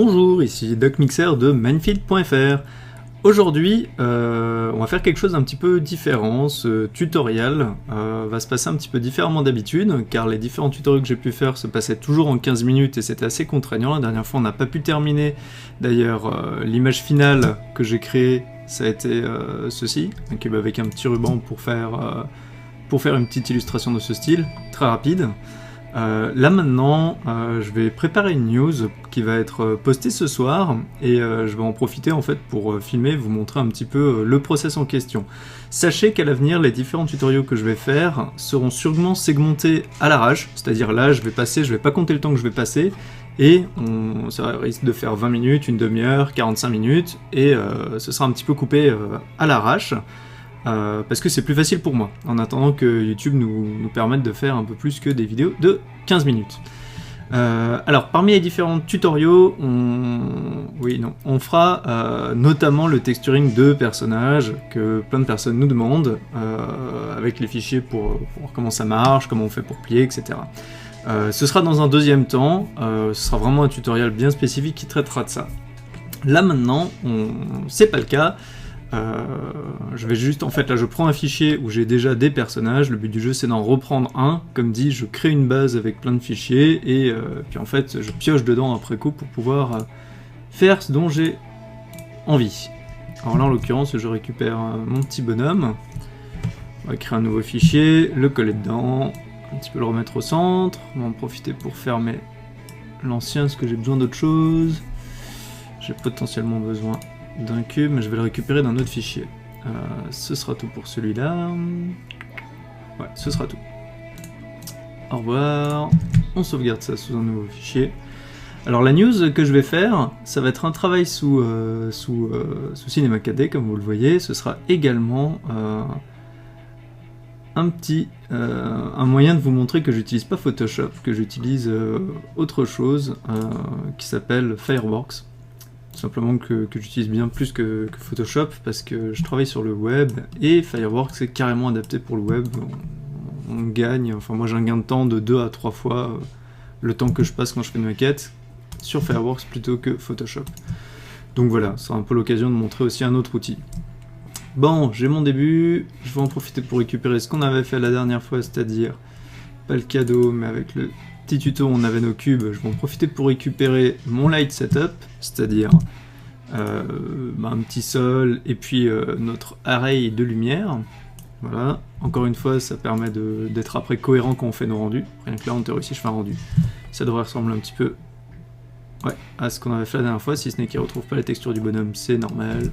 Bonjour, ici DocMixer de Minefield.fr. Aujourd'hui, on va faire quelque chose d'un petit peu différent. Ce tutoriel va se passer un petit peu différemment d'habitude, car les différents tutoriels que j'ai pu faire se passaient toujours en 15 minutes et c'était assez contraignant. La dernière fois, on n'a pas pu terminer. D'ailleurs, l'image finale que j'ai créée, ça a été ceci, un cube avec un petit ruban pour faire une petite illustration de ce style, très rapide. Là maintenant, je vais préparer une news qui va être postée ce soir et je vais en profiter en fait pour filmer, vous montrer un petit peu le process en question. Sachez qu'à l'avenir, les différents tutoriels que je vais faire seront sûrement segmentés à l'arrache, c'est-à-dire là je vais pas compter le temps que je vais passer et ça risque de faire 20 minutes, une demi-heure, 45 minutes et ce sera un petit peu coupé à l'arrache. Parce que c'est plus facile pour moi, en attendant que YouTube nous permette de faire un peu plus que des vidéos de 15 minutes. Alors, parmi les différents tutoriaux, on fera notamment le texturing de personnages, que plein de personnes nous demandent, avec les fichiers pour voir comment ça marche, comment on fait pour plier, etc. Ce sera dans un deuxième temps, ce sera vraiment un tutoriel bien spécifique qui traitera de ça. Là maintenant, c'est pas le cas. Je vais juste, en fait là je prends un fichier où j'ai déjà des personnages, le but du jeu c'est d'en reprendre un, comme dit je crée une base avec plein de fichiers et puis en fait je pioche dedans après coup pour pouvoir faire ce dont j'ai envie. Alors là en l'occurrence je récupère mon petit bonhomme, on va créer un nouveau fichier, le coller dedans, un petit peu le remettre au centre, on va en profiter pour fermer l'ancien parce que j'ai besoin d'autre chose, j'ai potentiellement besoin d'un cube, mais je vais le récupérer d'un autre fichier. Ce sera tout pour celui-là. Ouais, ce sera tout. Au revoir. On sauvegarde ça sous un nouveau fichier. Alors la news que je vais faire, ça va être un travail sous Cinema 4D, comme vous le voyez. Ce sera également un moyen de vous montrer que j'utilise pas Photoshop, que j'utilise autre chose qui s'appelle Fireworks. Simplement que j'utilise bien plus que Photoshop parce que je travaille sur le web et Fireworks est carrément adapté pour le web. On gagne, enfin moi j'ai un gain de temps de 2 à 3 fois le temps que je passe quand je fais une maquette sur Fireworks plutôt que Photoshop. Donc voilà, c'est un peu l'occasion de montrer aussi un autre outil. Bon, j'ai mon début, je vais en profiter pour récupérer ce qu'on avait fait la dernière fois, c'est-à-dire, pas le cadeau, mais avec le petit tuto on avait nos cubes, je vais en profiter pour récupérer mon light setup, c'est-à-dire un petit sol et puis notre array de lumière. Voilà, encore une fois ça permet d'être après cohérent quand on fait nos rendus. Rien que là en théorie si je fais un rendu, ça devrait ressembler un petit peu à ce qu'on avait fait la dernière fois, si ce n'est qu'il ne retrouve pas la texture du bonhomme, c'est normal.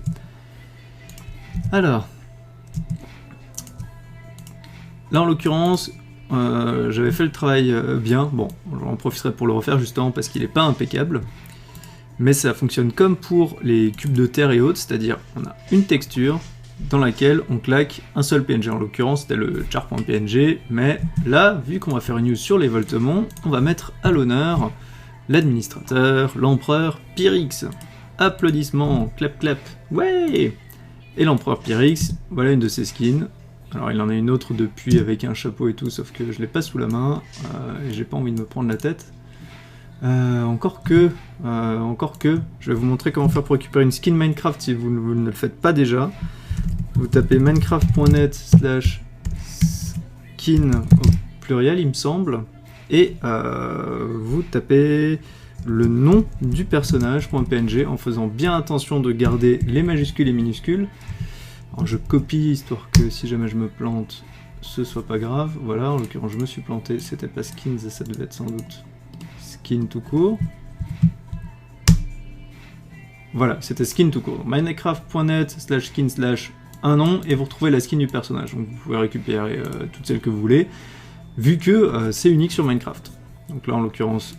Alors, là en l'occurrence, j'avais fait le travail bien, bon, j'en profiterai pour le refaire justement parce qu'il n'est pas impeccable, mais ça fonctionne comme pour les cubes de terre et autres, c'est-à-dire on a une texture dans laquelle on claque un seul PNG, en l'occurrence c'était le char.png, mais là, vu qu'on va faire une news sur les voltements, on va mettre à l'honneur l'administrateur, l'empereur Pyrrhix. Applaudissements, clap clap, ouais. Et l'empereur Pyrrhix, voilà une de ses skins. Alors il en a une autre depuis avec un chapeau et tout, sauf que je l'ai pas sous la main, et j'ai pas envie de me prendre la tête. Encore que, je vais vous montrer comment faire pour récupérer une skin Minecraft si vous ne le faites pas déjà. Vous tapez minecraft.net/skin au pluriel il me semble, et vous tapez le nom du personnage .png en faisant bien attention de garder les majuscules et minuscules. Alors je copie histoire que si jamais je me plante, ce soit pas grave. Voilà, en l'occurrence je me suis planté, c'était pas skins et ça devait être sans doute skin tout court. Voilà, c'était skin tout court. minecraft.net/skin/un nom et vous retrouvez la skin du personnage. Donc vous pouvez récupérer toutes celles que vous voulez, vu que c'est unique sur Minecraft. Donc là en l'occurrence,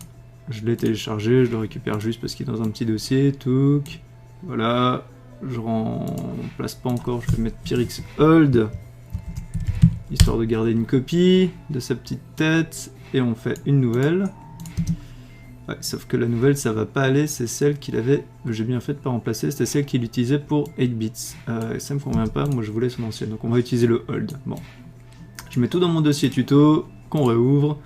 je l'ai téléchargé, je le récupère juste parce qu'il est dans un petit dossier, touc, voilà. Je remplace pas encore, je vais mettre Pyrrhix Hold, histoire de garder une copie de sa petite tête, et on fait une nouvelle. Ouais, sauf que la nouvelle ça va pas aller, c'est celle qu'il avait, j'ai bien fait de pas remplacer, c'était celle qu'il utilisait pour 8 bits. Et ça me convient pas, moi je voulais son ancienne, donc on va utiliser le Hold. Bon, je mets tout dans mon dossier tuto, qu'on réouvre,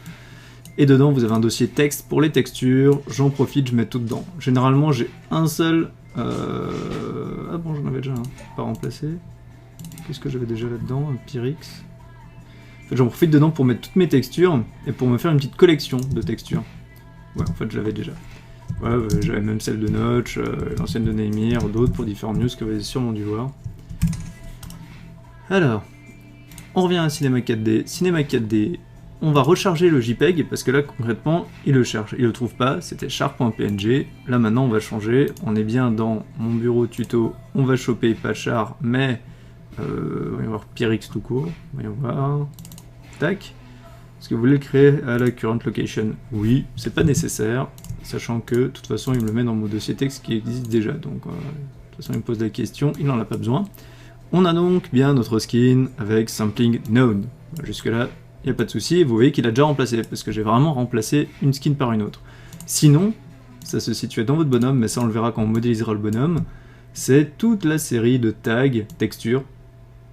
Et dedans, vous avez un dossier texte pour les textures. J'en profite, je mets tout dedans. Généralement, j'ai un seul... Ah bon, j'en avais déjà un, pas remplacé. Qu'est-ce que j'avais déjà là-dedans? Un Pyrix. En fait, j'en profite dedans pour mettre toutes mes textures et pour me faire une petite collection de textures. Ouais, en fait, je l'avais déjà. Ouais, j'avais même celle de Notch, l'ancienne de Neymir, d'autres pour différentes news que vous avez sûrement dû voir. Alors, on revient à Cinema 4D. Cinema 4D, on va recharger le JPEG, parce que là, concrètement, il le cherche. Il le trouve pas, c'était char.png. Là, maintenant, on va changer. On est bien dans mon bureau tuto. On va choper pas char, mais... voyons voir Pyrix tout court. Voyons voir. Tac. Est-ce que vous voulez le créer à la current location? Oui, c'est pas nécessaire, sachant que, de toute façon, il me le met dans mon dossier texte qui existe déjà. Donc, de toute façon, il me pose la question, il n'en a pas besoin. On a donc bien notre skin avec sampling known. Jusque-là, il n'y a pas de souci. Vous voyez qu'il a déjà remplacé, parce que j'ai vraiment remplacé une skin par une autre. Sinon, ça se situait dans votre bonhomme, mais ça on le verra quand on modélisera le bonhomme, c'est toute la série de tags, textures,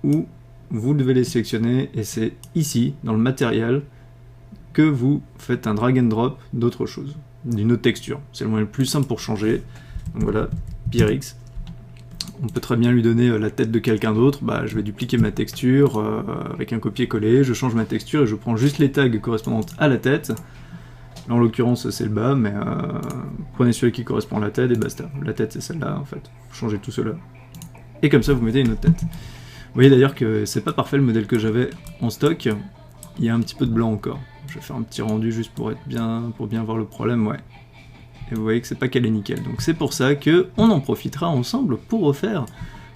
où vous devez les sélectionner, et c'est ici, dans le matériel, que vous faites un drag and drop d'autre chose, d'une autre texture. C'est le moyen le plus simple pour changer. Donc voilà, Pyrix. On peut très bien lui donner la tête de quelqu'un d'autre. Bah, je vais dupliquer ma texture avec un copier-coller, je change ma texture et je prends juste les tags correspondants à la tête. Là, en l'occurrence, c'est le bas, mais prenez celui qui correspond à la tête et basta. La tête, c'est celle-là, en fait. Changez tout cela. Et comme ça, vous mettez une autre tête. Vous voyez d'ailleurs que c'est pas parfait le modèle que j'avais en stock. Il y a un petit peu de blanc encore. Je vais faire un petit rendu juste pour bien voir le problème, ouais. Et vous voyez que c'est pas calé nickel. Donc c'est pour ça que on en profitera ensemble pour refaire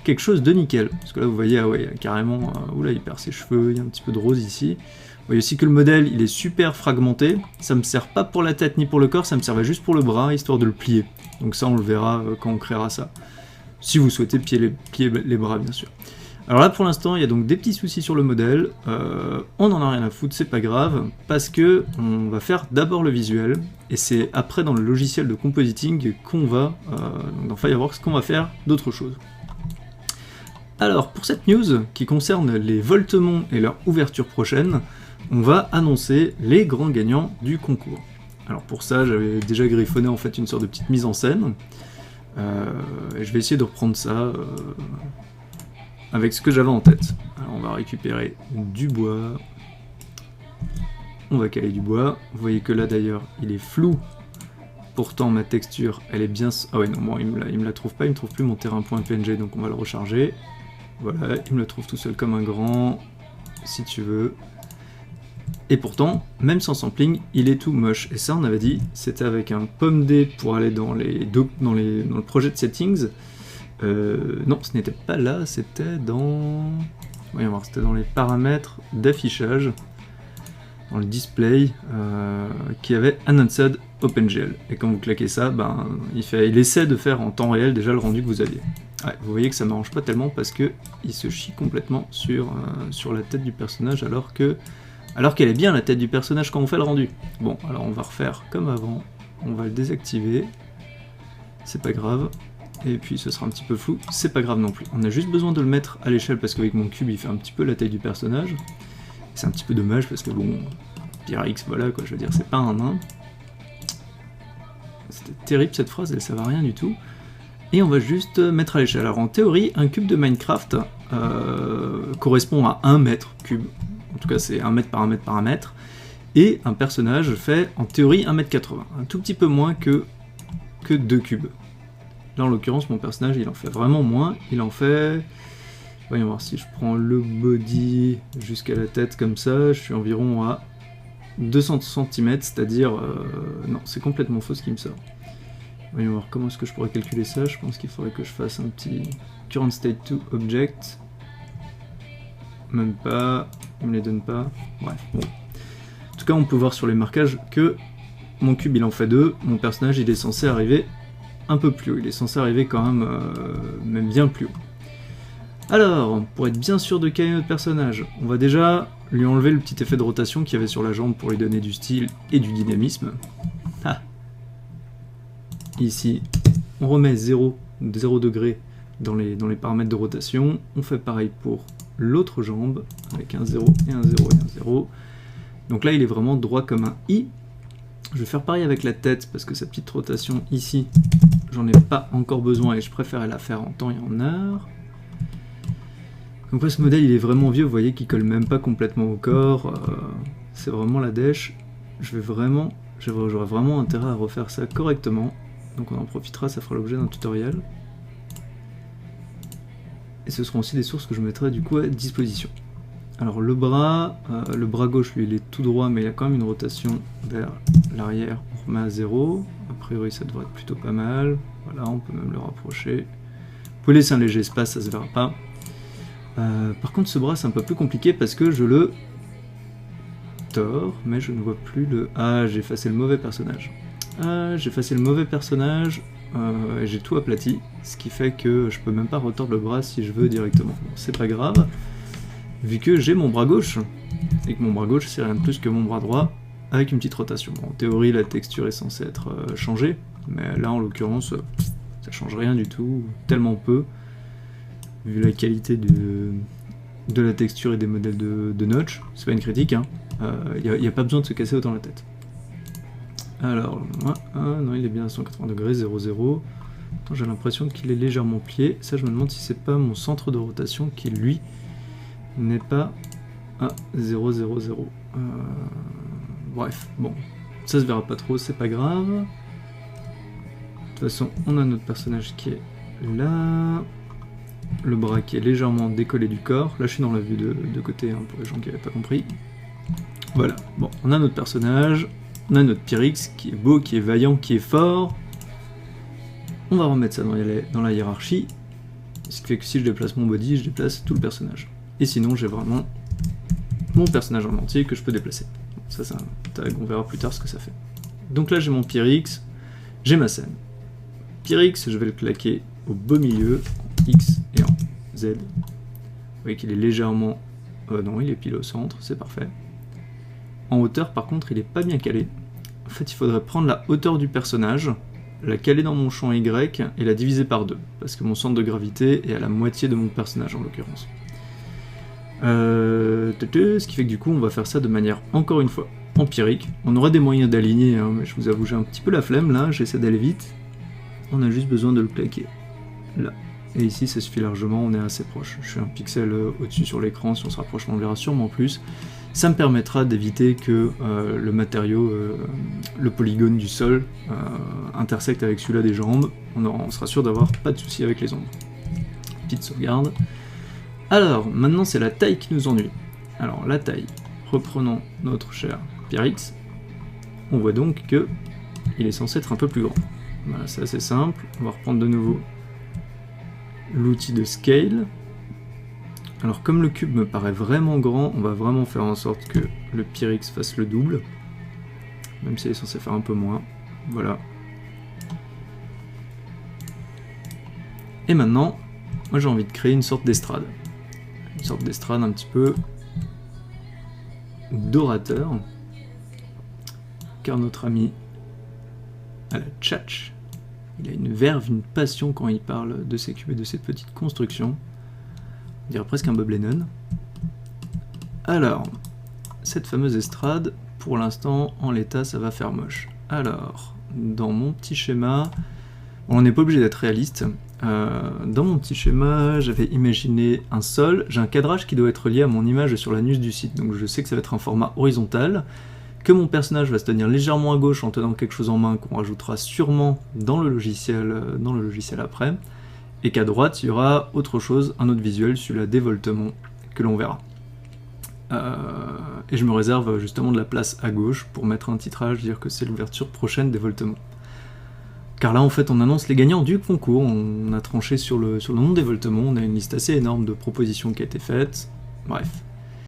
quelque chose de nickel. Parce que là vous voyez, ah ouais, carrément, oula, il perd ses cheveux, il y a un petit peu de rose ici. Vous voyez aussi que le modèle, il est super fragmenté. Ça me sert pas pour la tête ni pour le corps, ça me servait juste pour le bras, histoire de le plier. Donc ça on le verra quand on créera ça. Si vous souhaitez plier les bras, bien sûr. Alors là pour l'instant il y a donc des petits soucis sur le modèle, on n'en a rien à foutre, c'est pas grave, parce que on va faire d'abord le visuel, et c'est après dans le logiciel de compositing qu'on va, dans Fireworks, qu'on va faire d'autres choses. Alors pour cette news qui concerne les Voltemont et leur ouverture prochaine, on va annoncer les grands gagnants du concours. Alors pour ça j'avais déjà griffonné en fait une sorte de petite mise en scène, et je vais essayer de reprendre ça avec ce que j'avais en tête. Alors on va récupérer du bois, on va caler du bois, vous voyez que là d'ailleurs il est flou, pourtant ma texture elle est bien... Ah ouais non, bon, il me la trouve pas, il me trouve plus mon terrain.png, donc on va le recharger. Voilà, il me le trouve tout seul comme un grand, si tu veux. Et pourtant, même sans sampling, il est tout moche. Et ça on avait dit, c'était avec un POMD pour aller dans le projet de settings. Non, ce n'était pas là, c'était dans... Voyons voir, c'était dans les paramètres d'affichage, dans le display, qui avait Announced OpenGL. Et quand vous claquez ça, ben, il essaie de faire en temps réel déjà le rendu que vous aviez. Ouais, vous voyez que ça m'arrange pas tellement parce que il se chie complètement sur la tête du personnage alors qu'elle est bien la tête du personnage quand on fait le rendu. Bon, alors on va refaire comme avant, on va le désactiver, c'est pas grave. Et puis ce sera un petit peu flou, c'est pas grave non plus. On a juste besoin de le mettre à l'échelle parce qu'avec mon cube il fait un petit peu la taille du personnage. C'est un petit peu dommage parce que bon, Pyrix, voilà quoi, je veux dire, c'est pas un nain. C'était terrible cette phrase, elle servait à rien du tout. Et on va juste mettre à l'échelle. Alors en théorie, un cube de Minecraft correspond à 1 mètre cube. En tout cas c'est 1 mètre par 1 mètre par 1 mètre. Et un personnage fait en théorie 1m80. Un tout petit peu moins que 2 cubes. Là en l'occurrence mon personnage il en fait vraiment moins, il en fait... Voyons voir si je prends le body jusqu'à la tête comme ça, je suis environ à 200 cm, c'est-à-dire... non, c'est complètement faux ce qui me sort. Voyons voir comment est-ce que je pourrais calculer ça, je pense qu'il faudrait que je fasse un petit current state to object. Même pas, il me les donne pas, bref, bon. En tout cas on peut voir sur les marquages que mon cube il en fait 2, mon personnage il est censé arriver un peu plus haut, il est censé arriver quand même bien plus haut. Alors, pour être bien sûr de caler notre personnage, on va déjà lui enlever le petit effet de rotation qu'il y avait sur la jambe pour lui donner du style et du dynamisme. Ah. Ici, on remet 0 degré dans les paramètres de rotation, on fait pareil pour l'autre jambe, avec un 0 et un 0 et un 0. Donc là il est vraiment droit comme un I, Je vais faire pareil avec la tête, parce que sa petite rotation ici, j'en ai pas encore besoin et je préférais la faire en temps et en heure. Donc ce modèle il est vraiment vieux, vous voyez qu'il colle même pas complètement au corps, c'est vraiment la dèche. J'aurais vraiment intérêt à refaire ça correctement, donc on en profitera, ça fera l'objet d'un tutoriel. Et ce seront aussi des sources que je mettrai du coup à disposition. Alors le bras gauche lui il est tout droit mais il a quand même une rotation vers l'arrière, on remet à 0, a priori ça devrait être plutôt pas mal, voilà on peut même le rapprocher. Vous pouvez laisser un léger espace, ça se verra pas. Par contre ce bras c'est un peu plus compliqué parce que je le tords, mais je ne vois plus le... Ah, j'ai effacé le mauvais personnage. Et j'ai tout aplati, ce qui fait que je peux même pas retordre le bras si je veux directement. Bon, c'est pas grave, vu que j'ai mon bras gauche, et que mon bras gauche c'est rien de plus que mon bras droit, avec une petite rotation. Bon, en théorie la texture est censée être changée, mais là en l'occurrence ça change rien du tout, tellement peu. Vu la qualité de la texture et des modèles de notch, c'est pas une critique, hein. Y a pas besoin de se casser autant la tête. Alors, non, il est bien à 180 degrés, 0,0. J'ai l'impression qu'il est légèrement plié. Ça, je me demande si c'est pas mon centre de rotation qui, lui, n'est pas à 0,00. Bref, bon, ça se verra pas trop, c'est pas grave. De toute façon, on a notre personnage qui est là. Le bras qui est légèrement décollé du corps. Là, je suis dans la vue de côté, hein, pour les gens qui n'avaient pas compris. Voilà, bon, on a notre personnage, on a notre Pyrrhix qui est beau, qui est vaillant, qui est fort. On va remettre ça dans la hiérarchie, ce qui fait que si je déplace mon body, je déplace tout le personnage. Et sinon, j'ai vraiment mon personnage en entier que je peux déplacer. Bon, ça c'est un tag, on verra plus tard ce que ça fait. Donc là, j'ai mon Pyrrhix, j'ai ma scène. Pyrrhix, je vais le claquer au beau milieu, en X et en Z. Vous voyez qu'il est légèrement... non, il est pile au centre, c'est parfait. En hauteur, par contre, il est pas bien calé. En fait, il faudrait prendre la hauteur du personnage, la caler dans mon champ Y et la diviser par 2, parce que mon centre de gravité est à la moitié de mon personnage, en l'occurrence. Ce qui fait que du coup, on va faire ça de manière, encore une fois, empirique. On aura des moyens d'aligner, hein, mais je vous avoue, j'ai un petit peu la flemme, là, j'essaie d'aller vite. On a juste besoin de le claquer, là. Et ici, ça suffit largement, on est assez proche. Je suis un pixel au-dessus sur l'écran, si on se rapproche, on le verra sûrement plus. Ça me permettra d'éviter que le matériau, le polygone du sol, intersecte avec celui-là des jambes. On sera sûr d'avoir pas de soucis avec les ombres. Petite sauvegarde. Alors, maintenant c'est la taille qui nous ennuie. Alors, la taille, reprenons notre cher Pyrrhix. On voit donc que il est censé être un peu plus grand. Voilà, c'est assez simple. On va reprendre de nouveau l'outil de scale. Alors comme le cube me paraît vraiment grand, on va vraiment faire en sorte que le Pyrrhix fasse le double, même s'il est censé faire un peu moins. Voilà. Et maintenant, moi j'ai envie de créer une sorte d'estrade. Une sorte d'estrade un petit peu d'orateur, car notre ami à la tchatch, il a une verve, une passion quand il parle de ces cubes et de ces petites constructions. On dirait presque un Bob Lennon. Alors, cette fameuse estrade, pour l'instant, en l'état, ça va faire moche. Alors, dans mon petit schéma, on n'est pas obligé d'être réaliste. Dans mon petit schéma, j'avais imaginé un sol. J'ai un cadrage qui doit être lié à mon image sur l'anus du site, donc je sais que ça va être un format horizontal, que mon personnage va se tenir légèrement à gauche en tenant quelque chose en main qu'on rajoutera sûrement dans le logiciel après, et qu'à droite il y aura autre chose, un autre visuel, celui-là dévoltement, que l'on verra. Et je me réserve justement de la place à gauche pour mettre un titrage, dire que c'est l'ouverture prochaine dévoltement. Car là en fait on annonce les gagnants du concours, on a tranché sur le nom dévoltement, on a une liste assez énorme de propositions qui a été faite, bref.